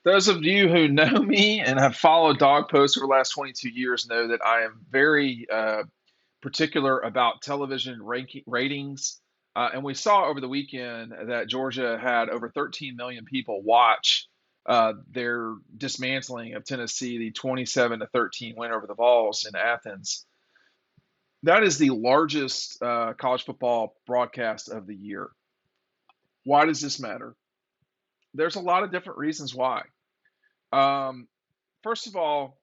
Those of you who know me and have followed dog posts over the last 22 years know that I am very particular about television ratings. And we saw over the weekend that Georgia had over 13 million people watch their dismantling of Tennessee, the 27 to 13 win over the Vols in Athens. That is the largest college football broadcast of the year. Why does this matter? There's a lot of different reasons why. Um, First of all,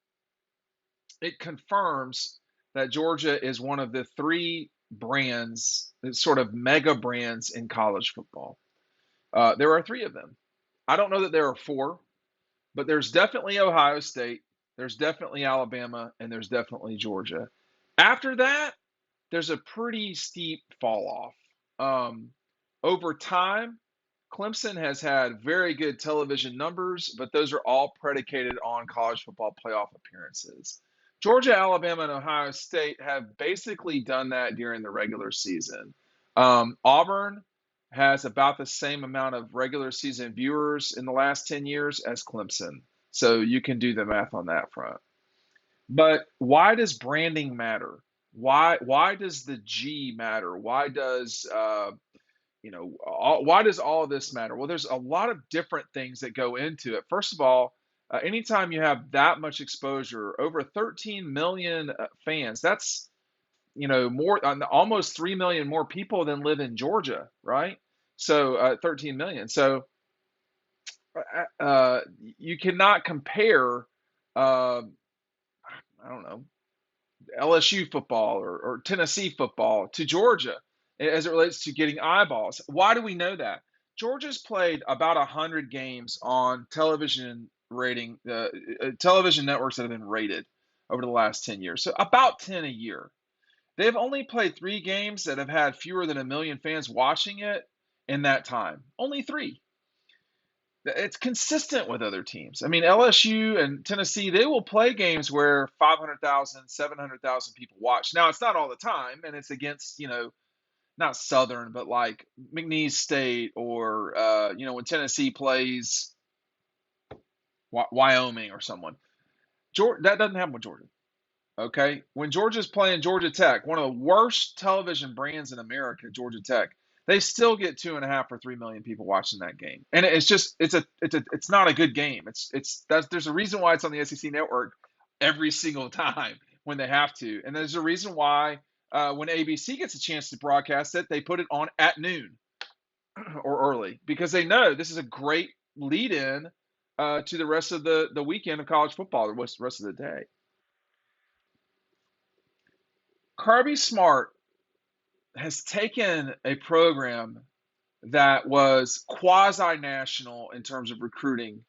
it confirms that Georgia is one of the three brands, sort of mega brands in college football. There are three of them. I don't know that there are four, but there's definitely Ohio State, there's definitely Alabama, and there's definitely Georgia. After that, there's a pretty steep fall off. Over time, Clemson has had very good television numbers, but those are all predicated on college football playoff appearances. Georgia, Alabama, and Ohio State have basically done that during the regular season. Auburn has about the same amount of regular season viewers in the last 10 years as Clemson. So you can do the math on that front. But why does branding matter? Why does the G matter? Why does all of this matter? Well, there's a lot of different things that go into it. First of all, anytime you have that much exposure, over 13 million fans, that's more almost 3 million more people than live in Georgia, right? So 13 million. So you cannot compare, uh, I don't know, LSU football or Tennessee football to Georgia as it relates to getting eyeballs. Why do we know that? Georgia's played about 100 games on television networks that have been rated over the last 10 years. So about 10 a year. They've only played 3 games that have had fewer than a million fans watching it in that time. Only three. It's consistent with other teams. I mean, LSU and Tennessee, they will play games where 500,000, 700,000 people watch. Now, it's not all the time, and it's against, not Southern, but like McNeese State or, when Tennessee plays Wyoming or someone. That doesn't happen with Georgia. Okay. When Georgia's playing Georgia Tech, one of the worst television brands in America, Georgia Tech, they still get 2.5 or 3 million people watching that game. And it's not a good game. There's a reason why it's on the SEC network every single time when they have to. And there's a reason why when ABC gets a chance to broadcast it, they put it on at noon or early because they know this is a great lead in to the rest of the weekend of college football, the rest of the day. Kirby Smart has taken a program that was quasi national in terms of recruiting,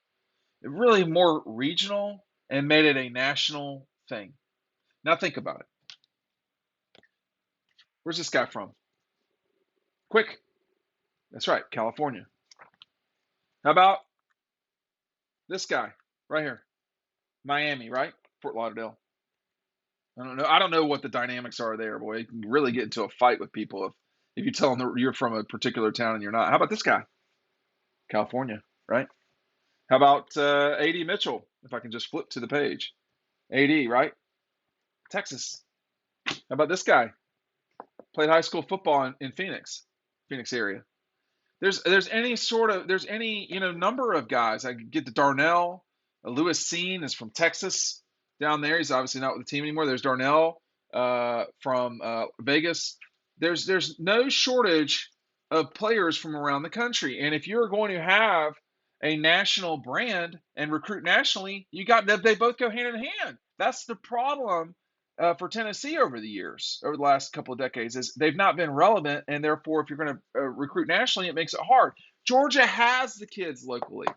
really more regional, and made it a national thing. Now, think about it. Where's this guy from? Quick. That's right, California. How about this guy right here? Miami, right? Fort Lauderdale. I don't know. I don't know what the dynamics are there, boy. You can really get into a fight with people if you tell them that you're from a particular town and you're not. How about this guy? California, right? How about AD Mitchell? If I can just flip to the page. AD, right? Texas. How about this guy? Played high school football in Phoenix area. There's any number of guys. I could get to Darnell. Lewis Seen is from Texas down there. He's obviously not with the team anymore. There's Darnell from Vegas. There's no shortage of players from around the country. And if you're going to have a national brand and recruit nationally, you got that they both go hand in hand. That's the problem for Tennessee over the years, over the last couple of decades, is they've not been relevant, and therefore, if you're going to recruit nationally, it makes it hard. Georgia has the kids locally,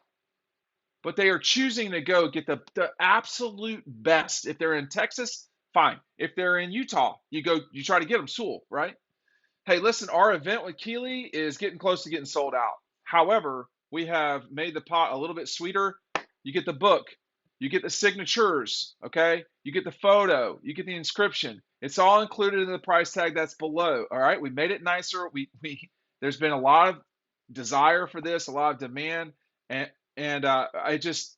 but they are choosing to go get the absolute best. If they're in Texas, fine. If they're in Utah, you try to get them Sewell, right? Hey, listen, our event with Kelee is getting close to getting sold out. However, we have made the pot a little bit sweeter. You get the book, you get the signatures, okay? You get the photo, you get the inscription. It's all included in the price tag that's below. All right, we made it nicer. We there's been a lot of desire for this, a lot of demand, and I just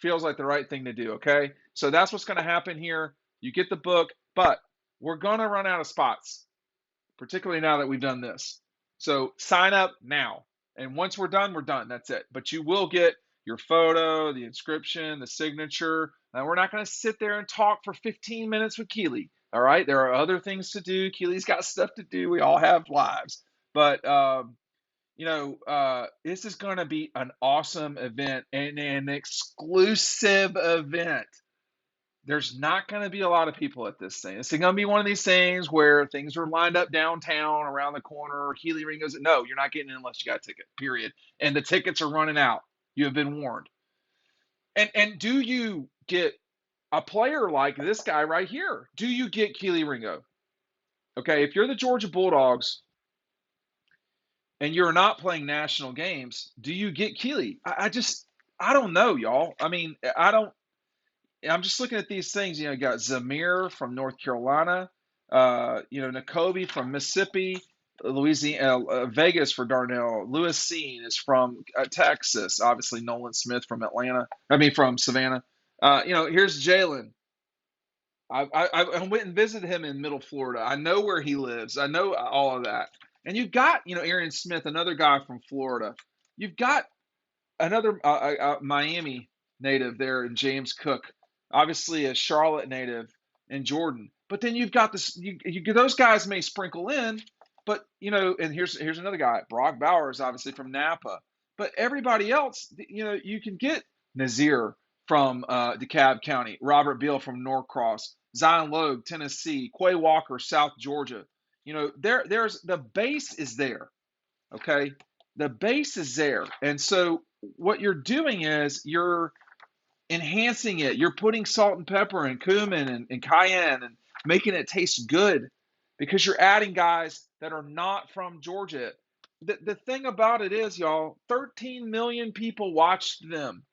feels like the right thing to do, okay? So that's what's going to happen here. You get the book, but we're going to run out of spots, particularly now that we've done this. So sign up now. And once we're done, we're done. That's it. But you will get your photo, the inscription, the signature. Now, we're not going to sit there and talk for 15 minutes with Kelee. All right. There are other things to do. Keelee's got stuff to do. We all have lives. But, this is going to be an awesome event and an exclusive event. There's not going to be a lot of people at this thing. It's going to be one of these things where things are lined up downtown around the corner. Kelee Ringo's. No, you're not getting in unless you got a ticket, period. And the tickets are running out. You have been warned. And do you get a player like this guy right here? Do you get Kelee Ringo? Okay, if you're the Georgia Bulldogs and you're not playing national games, do you get Kelee? I don't know, y'all. I mean, I'm just looking at these things. You got Zamir from North Carolina, Nakobe from Mississippi, Louisiana, Vegas for Darnell. Lewis Seen is from Texas. Obviously, Nolan Smith from from Savannah. Here's Jalen. I went and visited him in Middle Florida. I know where he lives. I know all of that. And you've got, Aaron Smith, another guy from Florida. You've got another Miami native there in James Cook. Obviously, a Charlotte native in Jordan. But then you've got this. Those guys may sprinkle in, but and here's another guy. Brock Bowers, obviously from Napa. But everybody else, you can get Nazir from DeKalb County, Robert Beal from Norcross, Zion Logue, Tennessee, Quay Walker, South Georgia. There's the base is there. Okay, the base is there, and so what you're doing is you're enhancing it. You're putting salt and pepper and cumin and cayenne and making it taste good because you're adding guys that are not from Georgia. The thing about it is, y'all, 13 million people watched them.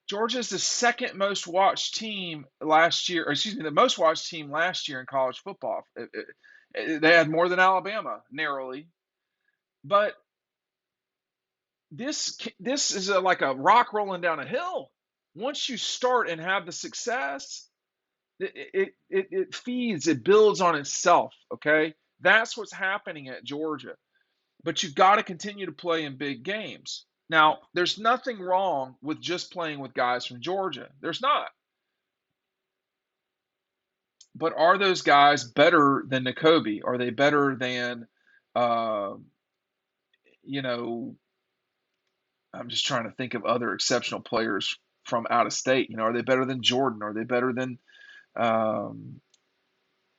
Georgia's the second most watched team last year, or excuse me, the most watched team last year in college football. They had more than Alabama, narrowly. But this is like a rock rolling down a hill. Once you start and have the success, it feeds, it builds on itself, okay? That's what's happening at Georgia. But you've got to continue to play in big games. Now, there's nothing wrong with just playing with guys from Georgia. There's not. But are those guys better than Nakobe? Are they better than, I'm just trying to think of other exceptional players from out of state. Are they better than Jordan? Are they better than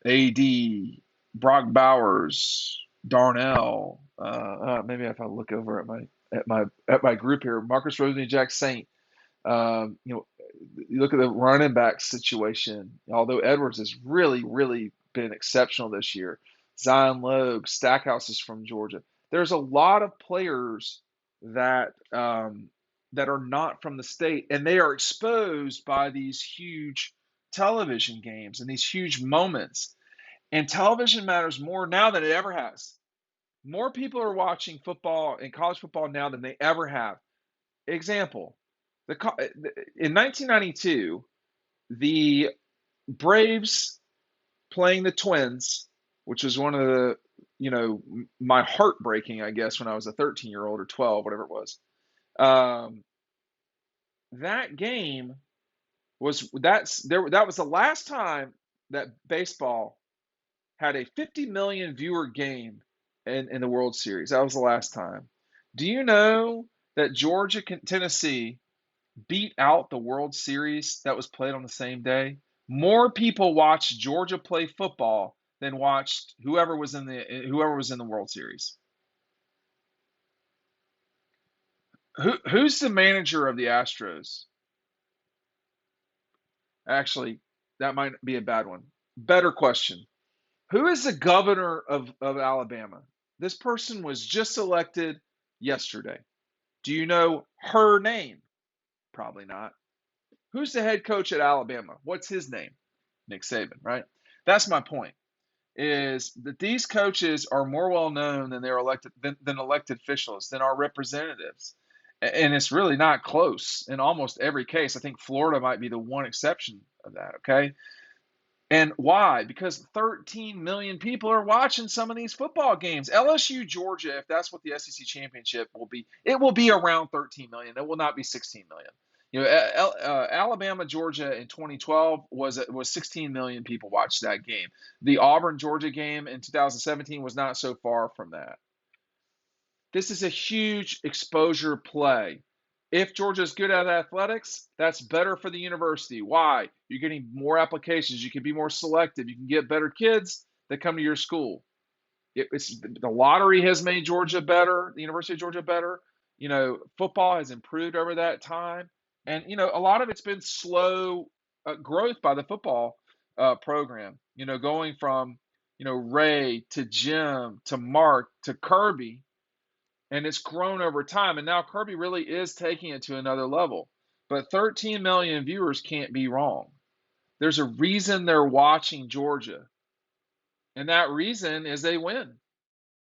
AD, Brock Bowers, Darnell? Maybe if I look over at my group here, Marcus Rosen, Jack Saint. You look at the running back situation. Although Edwards has really, really been exceptional this year. Zion Logue, Stackhouse is from Georgia. There's a lot of players that that are not from the state, and they are exposed by these huge television games and these huge moments. And television matters more now than it ever has. More people are watching football and college football now than they ever have. Example, in 1992, the Braves playing the Twins, which was one of the, my heartbreaking, I guess, when I was a 13-year-old or 12, whatever it was. That game that was the last time that baseball had a 50 million viewer game in the World Series. That was the last time. Do you know that Georgia Tennessee beat out the World Series that was played on the same day? More people watched Georgia play football than watched whoever was in the World Series. Who's the manager of the Astros? Actually, that might be a bad one. Better question. Who is the governor of Alabama? This person was just elected yesterday. Do you know her name? Probably not. Who's the head coach at Alabama? What's his name? Nick Saban, right? That's my point. Is that these coaches are more well known than elected officials, than our representatives. And it's really not close in almost every case. I think Florida might be the one exception of that. Okay. And why? Because 13 million people are watching some of these football games. LSU, Georgia, if that's what the SEC championship will be, it will be around 13 million. It will not be 16 million. Alabama, Georgia in 2012 was 16 million people watched that game. The Auburn, Georgia game in 2017 was not so far from that. This is a huge exposure play. If Georgia's good at athletics, that's better for the university. Why? You're getting more applications. You can be more selective. You can get better kids that come to your school. The lottery has made Georgia better, the University of Georgia better. Football has improved over that time. And, a lot of it's been slow growth by the football program, going from, Ray to Jim to Mark to Kirby, and it's grown over time. And now Kirby really is taking it to another level. But 13 million viewers can't be wrong. There's a reason they're watching Georgia, and that reason is they win.